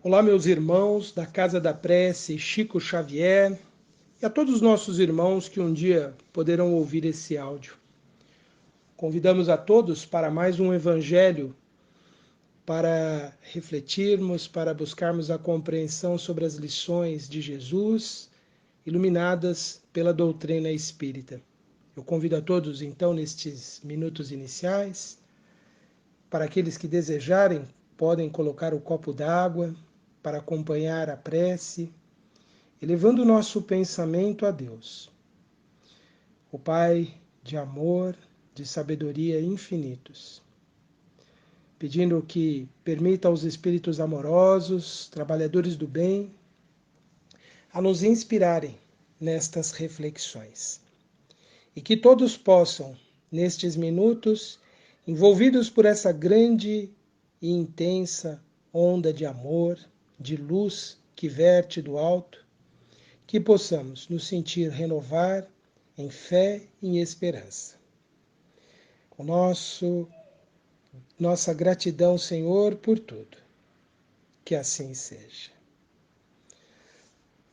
Olá, meus irmãos da Casa da Prece, Chico Xavier, e a todos os nossos irmãos que um dia poderão ouvir esse áudio. Convidamos a todos para mais um Evangelho, para refletirmos, para buscarmos a compreensão sobre as lições de Jesus, iluminadas pela doutrina espírita. Eu convido a todos, então, nestes minutos iniciais, para aqueles que desejarem, podem colocar o copo d'água para acompanhar a prece, elevando o nosso pensamento a Deus, o Pai de amor, de sabedoria infinitos, pedindo que permita aos espíritos amorosos, trabalhadores do bem, a nos inspirarem nestas reflexões. E que todos possam, nestes minutos, envolvidos por essa grande e intensa onda de amor, de luz que verte do alto, que possamos nos sentir renovar em fé e em esperança. Nossa gratidão, Senhor, por tudo. Que assim seja.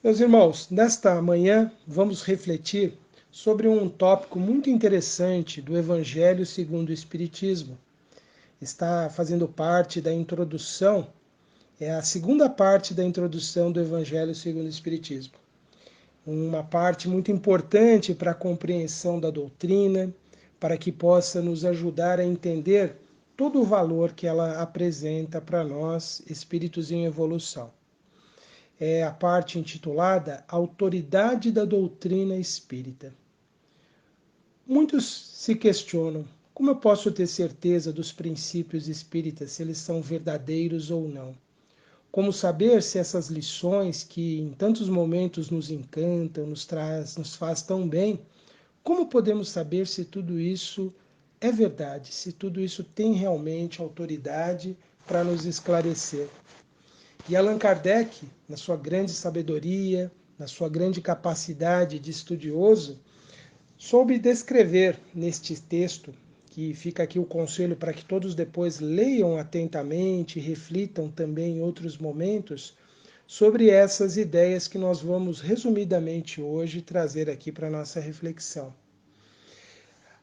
Meus irmãos, nesta manhã vamos refletir sobre um tópico muito interessante do Evangelho segundo o Espiritismo. Está fazendo parte da introdução, é a segunda parte da introdução do Evangelho segundo o Espiritismo. Uma parte muito importante para a compreensão da doutrina, para que possa nos ajudar a entender todo o valor que ela apresenta para nós, espíritos em evolução. É a parte intitulada Autoridade da Doutrina Espírita. Muitos se questionam: como eu posso ter certeza dos princípios espíritas, se eles são verdadeiros ou não? Como saber se essas lições que em tantos momentos nos encantam, nos faz tão bem, como podemos saber se tudo isso é verdade, se tudo isso tem realmente autoridade para nos esclarecer? E Allan Kardec, na sua grande sabedoria, na sua grande capacidade de estudioso, soube descrever neste texto, que fica aqui o conselho para que todos depois leiam atentamente e reflitam também em outros momentos, sobre essas ideias que nós vamos resumidamente hoje trazer aqui para a nossa reflexão.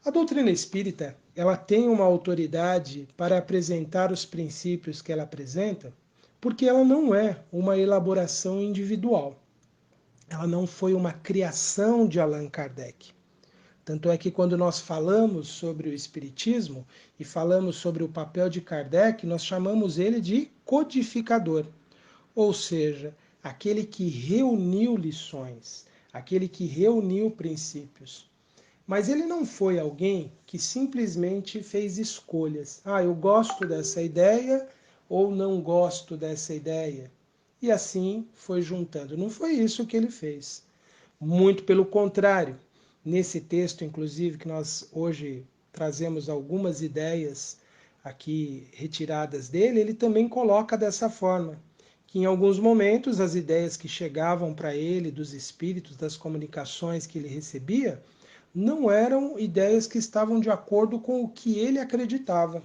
A doutrina espírita, ela tem uma autoridade para apresentar os princípios que ela apresenta, porque ela não é uma elaboração individual. Ela não foi uma criação de Allan Kardec. Tanto é que quando nós falamos sobre o Espiritismo e falamos sobre o papel de Kardec, nós chamamos ele de codificador, ou seja, aquele que reuniu lições, aquele que reuniu princípios. Mas ele não foi alguém que simplesmente fez escolhas. Eu gosto dessa ideia ou não gosto dessa ideia. E assim foi juntando. Não foi isso que ele fez. Muito pelo contrário. Nesse texto, inclusive, que nós hoje trazemos algumas ideias aqui retiradas dele, ele também coloca dessa forma, que em alguns momentos as ideias que chegavam para ele, dos espíritos, das comunicações que ele recebia, não eram ideias que estavam de acordo com o que ele acreditava.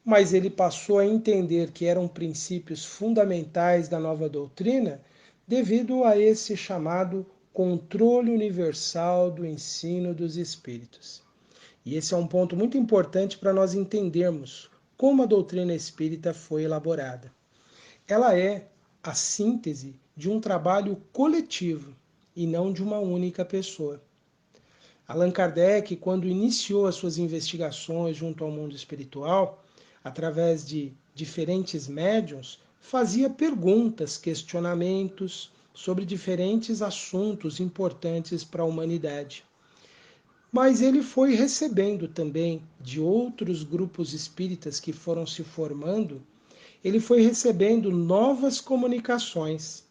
Mas ele passou a entender que eram princípios fundamentais da nova doutrina devido a esse chamado controle universal do ensino dos espíritos. E esse é um ponto muito importante para nós entendermos como a doutrina espírita foi elaborada. Ela é a síntese de um trabalho coletivo e não de uma única pessoa. Allan Kardec, quando iniciou as suas investigações junto ao mundo espiritual, através de diferentes médiuns, fazia perguntas, questionamentos sobre diferentes assuntos importantes para a humanidade. Mas ele foi recebendo também de outros grupos espíritas que foram se formando, ele foi recebendo novas comunicações.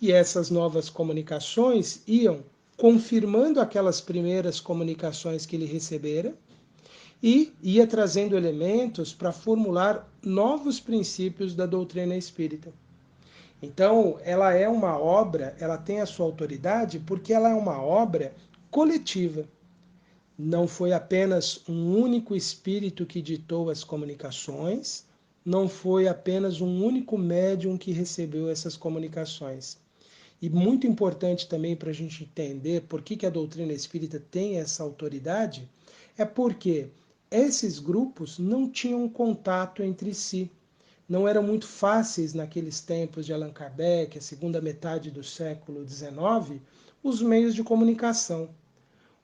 E essas novas comunicações iam confirmando aquelas primeiras comunicações que ele recebera e ia trazendo elementos para formular novos princípios da doutrina espírita. Então, ela é uma obra, ela tem a sua autoridade porque ela é uma obra coletiva. Não foi apenas um único espírito que ditou as comunicações, não foi apenas um único médium que recebeu essas comunicações. E muito importante também para a gente entender por que a doutrina espírita tem essa autoridade, é porque esses grupos não tinham contato entre si. Não eram muito fáceis naqueles tempos de Allan Kardec, a segunda metade do século XIX, os meios de comunicação.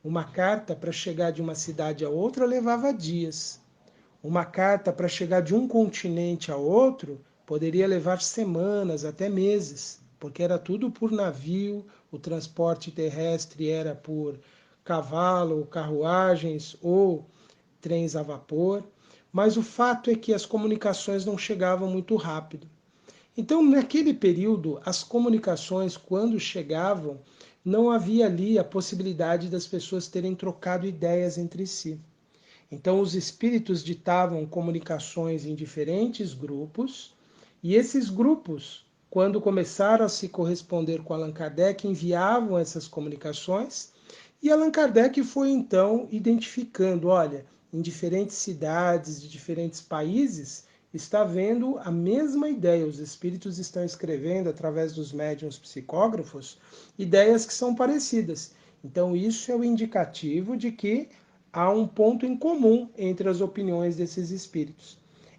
Uma carta para chegar de uma cidade a outra levava dias. Uma carta para chegar de um continente a outro poderia levar semanas, até meses, porque era tudo por navio, o transporte terrestre era por cavalo, carruagens ou trens a vapor. Mas o fato é que as comunicações não chegavam muito rápido. Então, naquele período, as comunicações, quando chegavam, não havia ali a possibilidade das pessoas terem trocado ideias entre si. Então, os espíritos ditavam comunicações em diferentes grupos, e esses grupos, quando começaram a se corresponder com Allan Kardec, enviavam essas comunicações, e Allan Kardec foi então identificando: olha, em diferentes cidades, de diferentes países, está havendo a mesma ideia. Os espíritos estão escrevendo, através dos médiuns psicógrafos, ideias que são parecidas. Então, isso é o indicativo de que há um ponto em comum entre as opiniões desses espíritos.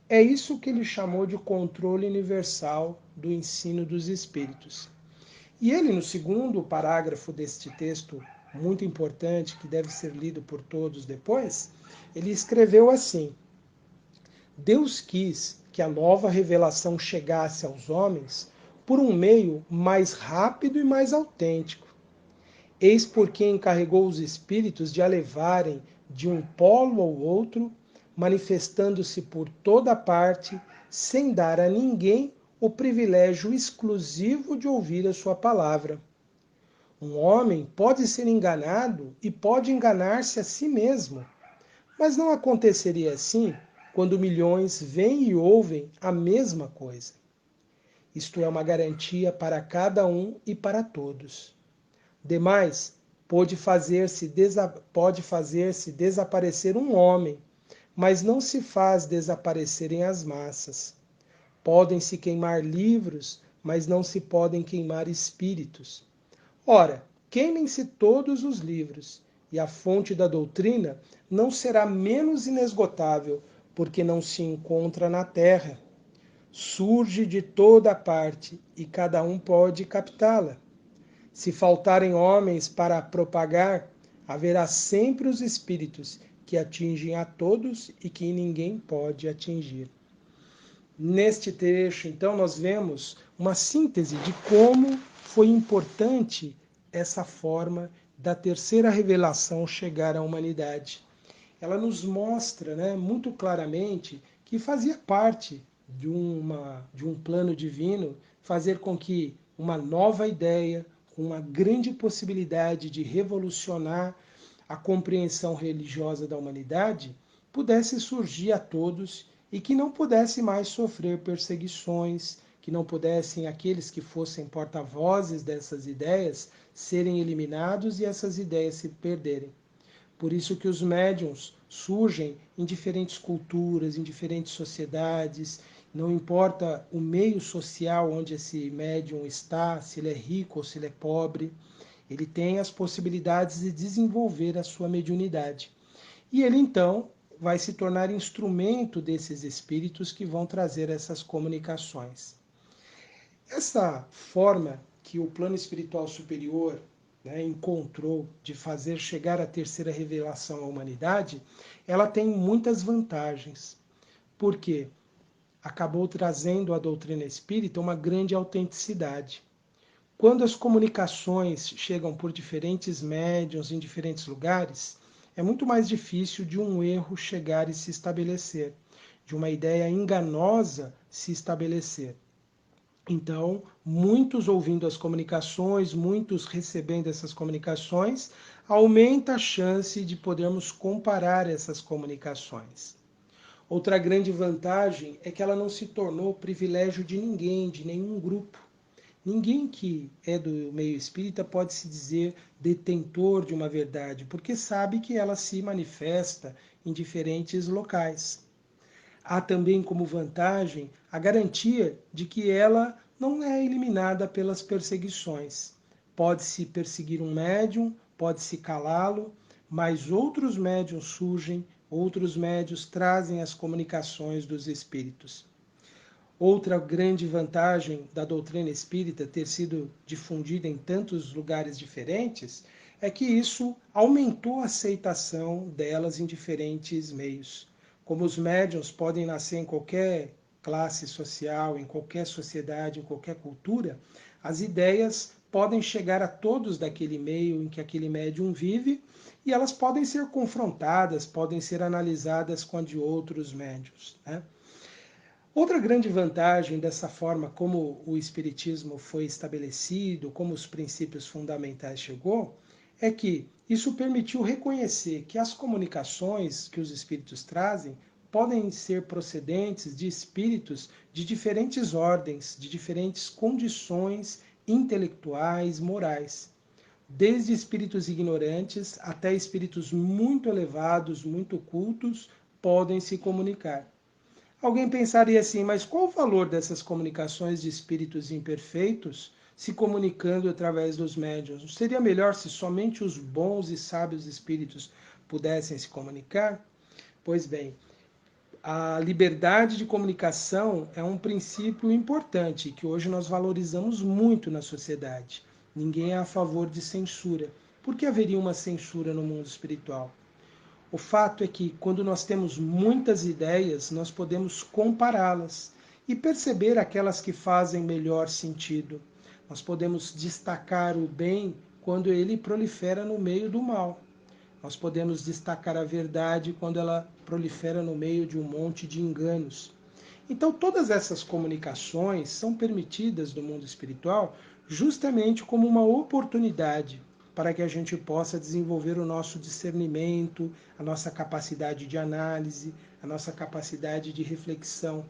É isso que ele chamou de controle universal do ensino dos espíritos. E ele, no segundo parágrafo deste texto muito importante, que deve ser lido por todos depois, ele escreveu assim: Deus quis que a nova revelação chegasse aos homens por um meio mais rápido e mais autêntico. Eis porque encarregou os espíritos de a levarem de um polo ao outro, manifestando-se por toda parte, sem dar a ninguém o privilégio exclusivo de ouvir a sua palavra. Um homem pode ser enganado e pode enganar-se a si mesmo, mas não aconteceria assim quando milhões veem e ouvem a mesma coisa. Isto é uma garantia para cada um e para todos. Demais, pode fazer-se desaparecer um homem, mas não se faz desaparecerem as massas. Podem-se queimar livros, mas não se podem queimar espíritos. Ora, queimem-se todos os livros, e a fonte da doutrina não será menos inesgotável, porque não se encontra na terra. Surge de toda parte, e cada um pode captá-la. Se faltarem homens para propagar, haverá sempre os espíritos que atingem a todos e que ninguém pode atingir. Neste trecho, então, nós vemos uma síntese de como foi importante essa forma da terceira revelação chegar à humanidade. Ela nos mostra, muito claramente que fazia parte de um plano divino fazer com que uma nova ideia, uma grande possibilidade de revolucionar a compreensão religiosa da humanidade, pudesse surgir a todos e que não pudesse mais sofrer perseguições, que não pudessem aqueles que fossem porta-vozes dessas ideias serem eliminados e essas ideias se perderem. Por isso que os médiums surgem em diferentes culturas, em diferentes sociedades, não importa o meio social onde esse médium está, se ele é rico ou se ele é pobre, ele tem as possibilidades de desenvolver a sua mediunidade. E ele então vai se tornar instrumento desses espíritos que vão trazer essas comunicações. Essa forma que o plano espiritual superior encontrou de fazer chegar a terceira revelação à humanidade, ela tem muitas vantagens. Por quê? Acabou trazendo à doutrina espírita uma grande autenticidade. Quando as comunicações chegam por diferentes médiuns em diferentes lugares, é muito mais difícil de um erro chegar e se estabelecer, de uma ideia enganosa se estabelecer. Então, muitos ouvindo as comunicações, muitos recebendo essas comunicações, aumenta a chance de podermos comparar essas comunicações. Outra grande vantagem é que ela não se tornou privilégio de ninguém, de nenhum grupo. Ninguém que é do meio espírita pode se dizer detentor de uma verdade, porque sabe que ela se manifesta em diferentes locais. Há também como vantagem a garantia de que ela não é eliminada pelas perseguições. Pode-se perseguir um médium, pode-se calá-lo, mas outros médiuns surgem, outros médiuns trazem as comunicações dos espíritos. Outra grande vantagem da doutrina espírita ter sido difundida em tantos lugares diferentes é que isso aumentou a aceitação delas em diferentes meios. Como os médiuns podem nascer em qualquer classe social, em qualquer sociedade, em qualquer cultura, as ideias podem chegar a todos daquele meio em que aquele médium vive e elas podem ser confrontadas, podem ser analisadas com a de outros médiuns, né? Outra grande vantagem dessa forma como o Espiritismo foi estabelecido, como os princípios fundamentais chegou, é que isso permitiu reconhecer que as comunicações que os espíritos trazem podem ser procedentes de espíritos de diferentes ordens, de diferentes condições intelectuais, morais. Desde espíritos ignorantes até espíritos muito elevados, muito cultos, podem se comunicar. Alguém pensaria assim, mas qual o valor dessas comunicações de espíritos imperfeitos se comunicando através dos médiuns? Não seria melhor se somente os bons e sábios espíritos pudessem se comunicar? Pois bem, a liberdade de comunicação é um princípio importante que hoje nós valorizamos muito na sociedade. Ninguém é a favor de censura. Por que haveria uma censura no mundo espiritual? O fato é que, quando nós temos muitas ideias, nós podemos compará-las e perceber aquelas que fazem melhor sentido. Nós podemos destacar o bem quando ele prolifera no meio do mal. Nós podemos destacar a verdade quando ela prolifera no meio de um monte de enganos. Então, todas essas comunicações são permitidas no mundo espiritual justamente como uma oportunidade para que a gente possa desenvolver o nosso discernimento, a nossa capacidade de análise, a nossa capacidade de reflexão.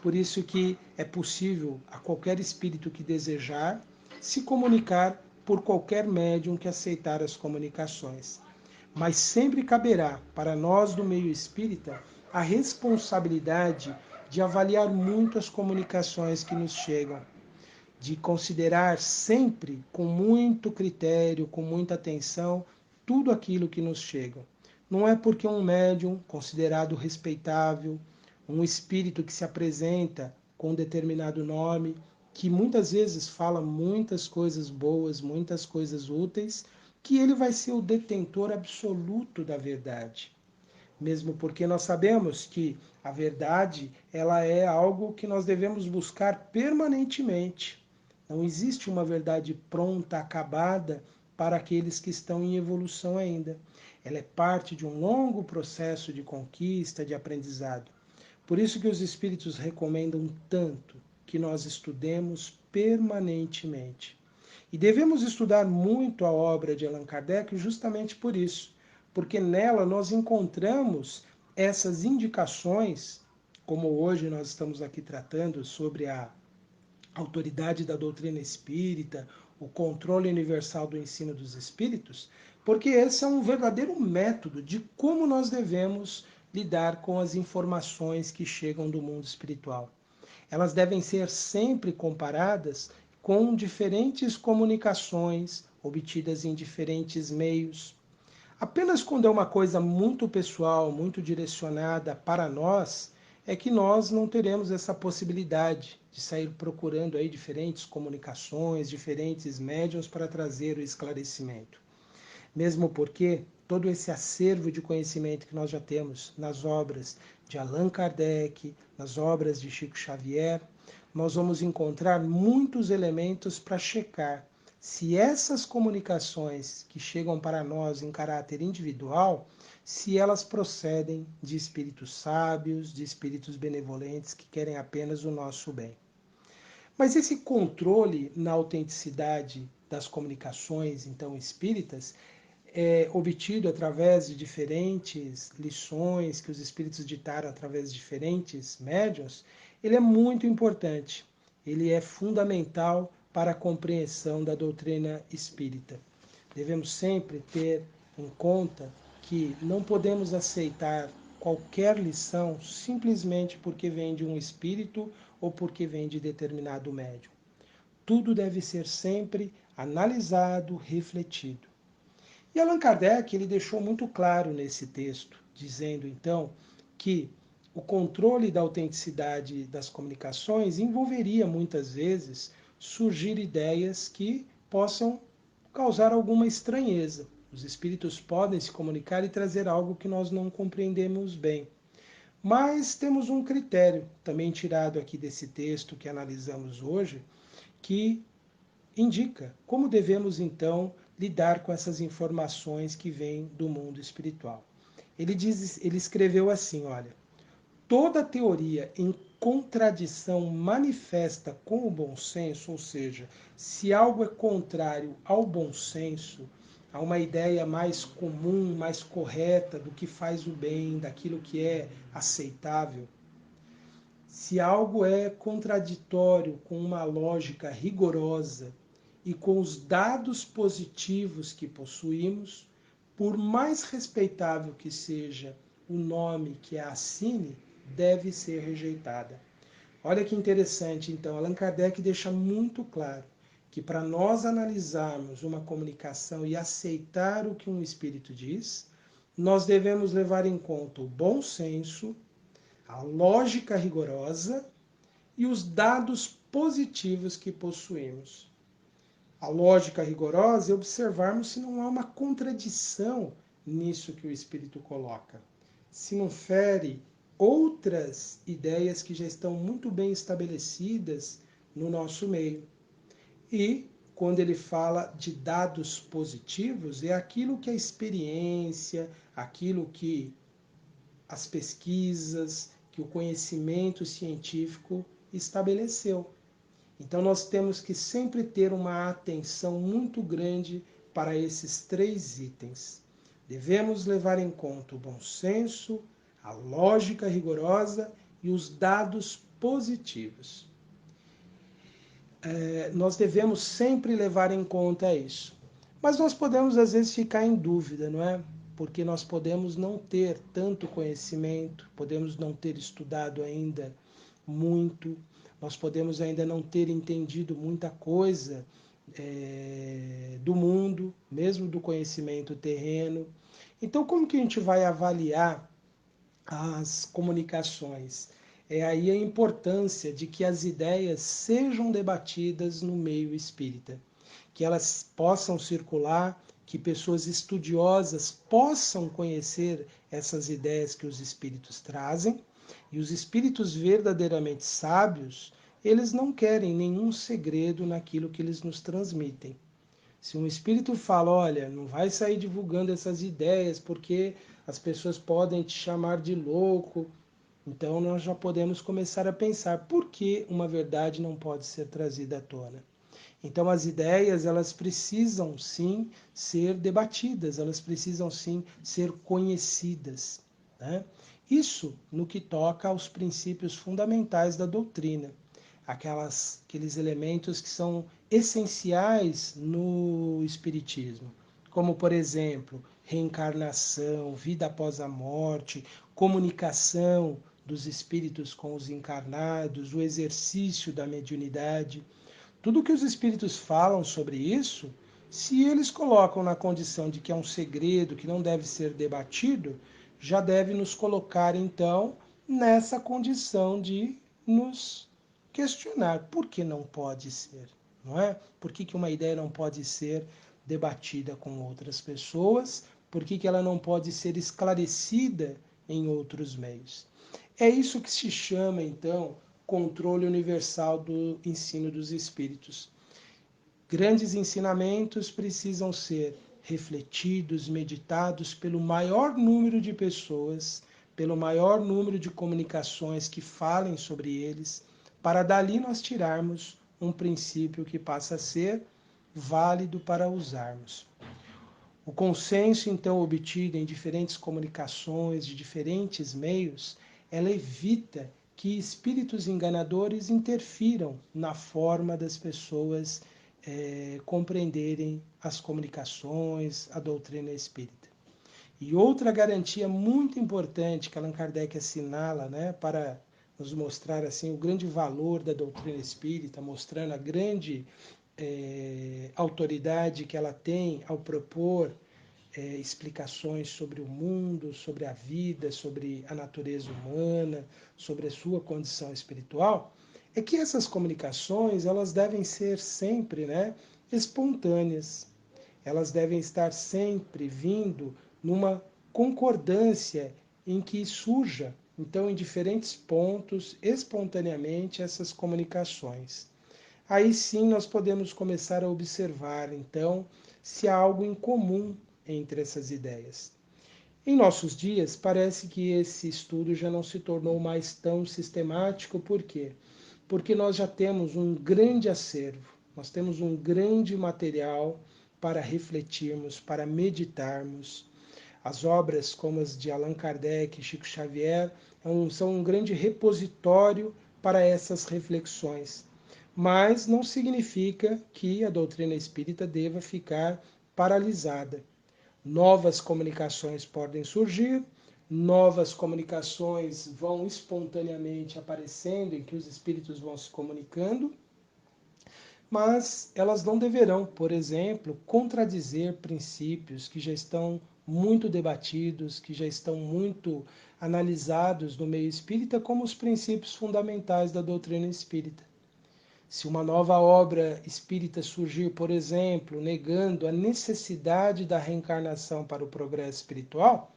Por isso que é possível a qualquer espírito que desejar se comunicar por qualquer médium que aceitar as comunicações. Mas sempre caberá para nós do meio espírita a responsabilidade de avaliar muito as comunicações que nos chegam, de considerar sempre com muito critério, com muita atenção, tudo aquilo que nos chega. Não é porque um médium considerado respeitável, um espírito que se apresenta com um determinado nome, que muitas vezes fala muitas coisas boas, muitas coisas úteis, que ele vai ser o detentor absoluto da verdade. Mesmo porque nós sabemos que a verdade, ela é algo que nós devemos buscar permanentemente. Não existe uma verdade pronta, acabada para aqueles que estão em evolução ainda. Ela é parte de um longo processo de conquista, de aprendizado. Por isso que os espíritos recomendam tanto que nós estudemos permanentemente. E devemos estudar muito a obra de Allan Kardec justamente por isso, porque nela nós encontramos essas indicações, como hoje nós estamos aqui tratando sobre a autoridade da doutrina espírita, o controle universal do ensino dos espíritos, porque esse é um verdadeiro método de como nós devemos lidar com as informações que chegam do mundo espiritual. Elas devem ser sempre comparadas com diferentes comunicações obtidas em diferentes meios. Apenas quando é uma coisa muito pessoal, muito direcionada para nós, é que nós não teremos essa possibilidade de sair procurando aí diferentes comunicações, diferentes médiuns para trazer o esclarecimento. Mesmo porque todo esse acervo de conhecimento que nós já temos nas obras de Allan Kardec, nas obras de Chico Xavier, nós vamos encontrar muitos elementos para checar se essas comunicações que chegam para nós em caráter individual, se elas procedem de espíritos sábios, de espíritos benevolentes que querem apenas o nosso bem. Mas esse controle na autenticidade das comunicações, então, espíritas, é obtido através de diferentes lições que os espíritos ditaram através de diferentes médiuns, ele é muito importante. Ele é fundamental para a compreensão da doutrina espírita. Devemos sempre ter em conta que não podemos aceitar qualquer lição simplesmente porque vem de um espírito ou porque vem de determinado médium. Tudo deve ser sempre analisado, refletido. E Allan Kardec ele deixou muito claro nesse texto, dizendo então que o controle da autenticidade das comunicações envolveria muitas vezes surgir ideias que possam causar alguma estranheza. Os espíritos podem se comunicar e trazer algo que nós não compreendemos bem. Mas temos um critério, também tirado aqui desse texto que analisamos hoje, que indica como devemos então lidar com essas informações que vêm do mundo espiritual. Ele escreveu assim, olha: toda teoria em contradição manifesta com o bom senso, ou seja, se algo é contrário ao bom senso, a uma ideia mais comum, mais correta do que faz o bem, daquilo que é aceitável, se algo é contraditório com uma lógica rigorosa e com os dados positivos que possuímos, por mais respeitável que seja o nome que a assine, deve ser rejeitada. Olha que interessante, então, Allan Kardec deixa muito claro que para nós analisarmos uma comunicação e aceitar o que um espírito diz, nós devemos levar em conta o bom senso, a lógica rigorosa e os dados positivos que possuímos. A lógica rigorosa é observarmos se não há uma contradição nisso que o espírito coloca, se não fere outras ideias que já estão muito bem estabelecidas no nosso meio. E quando ele fala de dados positivos, é aquilo que a experiência, aquilo que as pesquisas, que o conhecimento científico estabeleceu. Então nós temos que sempre ter uma atenção muito grande para esses três itens. Devemos levar em conta o bom senso, a lógica rigorosa e os dados positivos. Nós devemos sempre levar em conta isso. Mas nós podemos às vezes ficar em dúvida, não é? Porque nós podemos não ter tanto conhecimento, podemos não ter estudado ainda muito, nós podemos ainda não ter entendido muita coisa do mundo, mesmo do conhecimento terreno. Então, como que a gente vai avaliar as comunicações? É aí a importância de que as ideias sejam debatidas no meio espírita, que elas possam circular, que pessoas estudiosas possam conhecer essas ideias que os espíritos trazem, e os espíritos verdadeiramente sábios, eles não querem nenhum segredo naquilo que eles nos transmitem. Se um espírito fala, olha, não vai sair divulgando essas ideias porque as pessoas podem te chamar de louco, então nós já podemos começar a pensar por que uma verdade não pode ser trazida à tona. Então as ideias, elas precisam sim ser debatidas, elas precisam sim ser conhecidas, né? Isso no que toca aos princípios fundamentais da doutrina, aqueles elementos que são essenciais no espiritismo, como por exemplo, reencarnação, vida após a morte, comunicação dos espíritos com os encarnados, o exercício da mediunidade. Tudo que os espíritos falam sobre isso, se eles colocam na condição de que é um segredo que não deve ser debatido, já deve nos colocar então nessa condição de nos questionar por que não pode ser, não é? Por que uma ideia não pode ser debatida com outras pessoas? Por que ela não pode ser esclarecida em outros meios? É isso que se chama então controle universal do ensino dos espíritos. Grandes ensinamentos precisam ser refletidos, meditados pelo maior número de pessoas, pelo maior número de comunicações que falem sobre eles, para dali nós tirarmos um princípio que passa a ser válido para usarmos. O consenso, então, obtido em diferentes comunicações, de diferentes meios, ela evita que espíritos enganadores interfiram na forma das pessoas compreenderem as comunicações, a doutrina espírita. E outra garantia muito importante que Allan Kardec assinala, né, para nos mostrar assim o grande valor da doutrina espírita, mostrando a grande autoridade que ela tem ao propor explicações sobre o mundo, sobre a vida, sobre a natureza humana, sobre a sua condição espiritual, é que essas comunicações elas devem ser sempre, né, espontâneas. Elas devem estar sempre vindo numa concordância em que surja, então, em diferentes pontos, espontaneamente, essas comunicações. Aí sim nós podemos começar a observar, então, se há algo em comum entre essas ideias. Em nossos dias, parece que esse estudo já não se tornou mais tão sistemático, por quê? Porque nós já temos um grande acervo, nós temos um grande material para refletirmos, para meditarmos. As obras como as de Allan Kardec e Chico Xavier são um grande repositório para essas reflexões. Mas não significa que a doutrina espírita deva ficar paralisada. Novas comunicações podem surgir, novas comunicações vão espontaneamente aparecendo, em que os espíritos vão se comunicando, mas elas não deverão, por exemplo, contradizer princípios que já estão muito debatidos, que já estão muito analisados no meio espírita como os princípios fundamentais da doutrina espírita. Se uma nova obra espírita surgir, por exemplo, negando a necessidade da reencarnação para o progresso espiritual,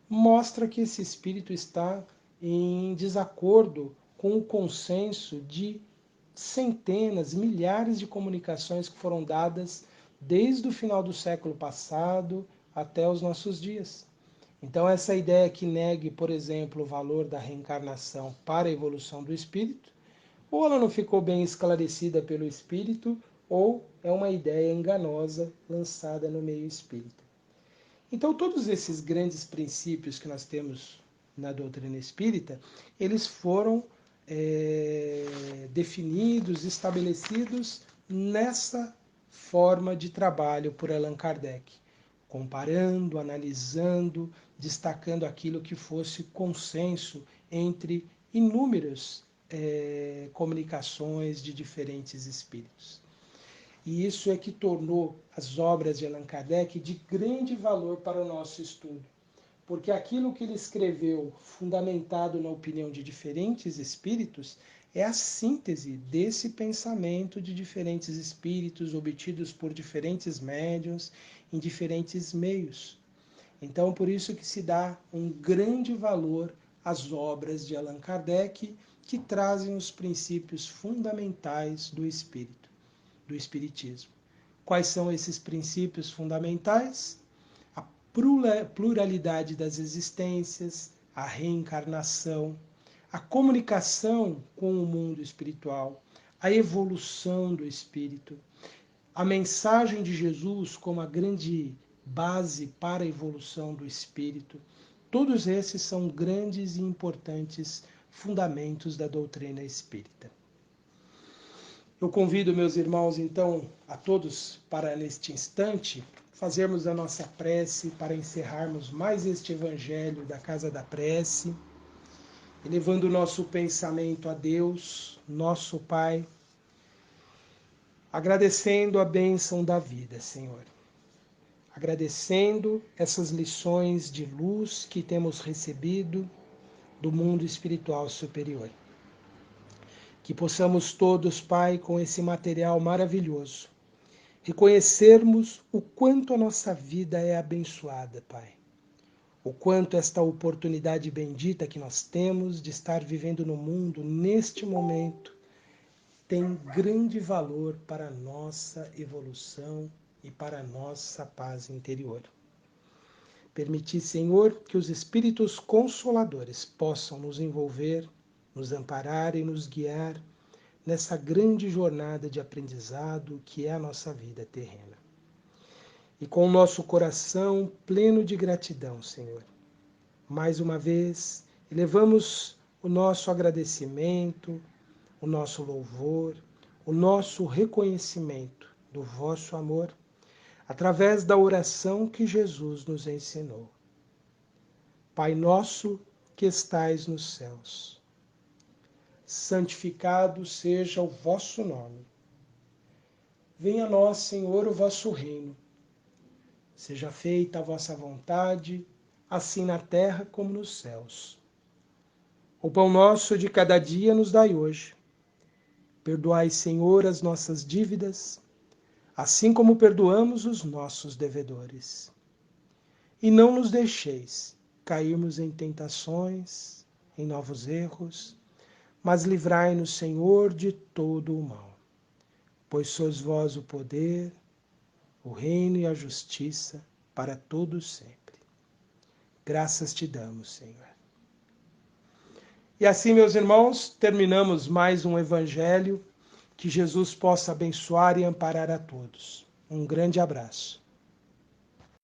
mostra que esse espírito está em desacordo com o consenso de centenas, milhares de comunicações que foram dadas desde o final do século passado até os nossos dias. Então, essa ideia que negue, por exemplo, o valor da reencarnação para a evolução do espírito, ou ela não ficou bem esclarecida pelo espírito, ou é uma ideia enganosa lançada no meio espírita. Então, todos esses grandes princípios que nós temos na doutrina espírita, eles foram definidos, estabelecidos nessa forma de trabalho por Allan Kardec, comparando, analisando, destacando aquilo que fosse consenso entre inúmeras comunicações de diferentes espíritos. E isso é que tornou as obras de Allan Kardec de grande valor para o nosso estudo. Porque aquilo que ele escreveu, fundamentado na opinião de diferentes espíritos, é a síntese desse pensamento de diferentes espíritos obtidos por diferentes médiuns em diferentes meios. Então, por isso que se dá um grande valor às obras de Allan Kardec, que trazem os princípios fundamentais do espírito, do espiritismo. Quais são esses princípios fundamentais? A pluralidade das existências, a reencarnação, a comunicação com o mundo espiritual, a evolução do espírito, a mensagem de Jesus como a grande base para a evolução do espírito. Todos esses são grandes e importantes fundamentos da doutrina espírita. Eu convido meus irmãos, então, a todos para, neste instante, fazermos a nossa prece para encerrarmos mais este Evangelho da Casa da Prece, elevando o nosso pensamento a Deus, nosso Pai, agradecendo a bênção da vida, Senhor. Agradecendo essas lições de luz que temos recebido do mundo espiritual superior. Que possamos todos, Pai, com esse material maravilhoso, reconhecermos o quanto a nossa vida é abençoada, Pai. O quanto esta oportunidade bendita que nós temos de estar vivendo no mundo neste momento tem grande valor para a nossa evolução e para a nossa paz interior. Permiti, Senhor, que os Espíritos Consoladores possam nos envolver, nos amparar e nos guiar nessa grande jornada de aprendizado que é a nossa vida terrena. E com o nosso coração pleno de gratidão, Senhor, mais uma vez, elevamos o nosso agradecimento, o nosso louvor, o nosso reconhecimento do vosso amor, através da oração que Jesus nos ensinou. Pai nosso que estais nos céus, santificado seja o vosso nome. Venha a nós, Senhor, o vosso reino. Seja feita a vossa vontade, assim na terra como nos céus. O pão nosso de cada dia nos dai hoje. Perdoai, Senhor, as nossas dívidas, assim como perdoamos os nossos devedores. E não nos deixeis cairmos em tentações, em novos erros, mas livrai-nos, Senhor, de todo o mal. Pois sois vós o poder, o reino e a justiça para todos sempre. Graças te damos, Senhor. E assim, meus irmãos, terminamos mais um Evangelho. Que Jesus possa abençoar e amparar a todos. Um grande abraço.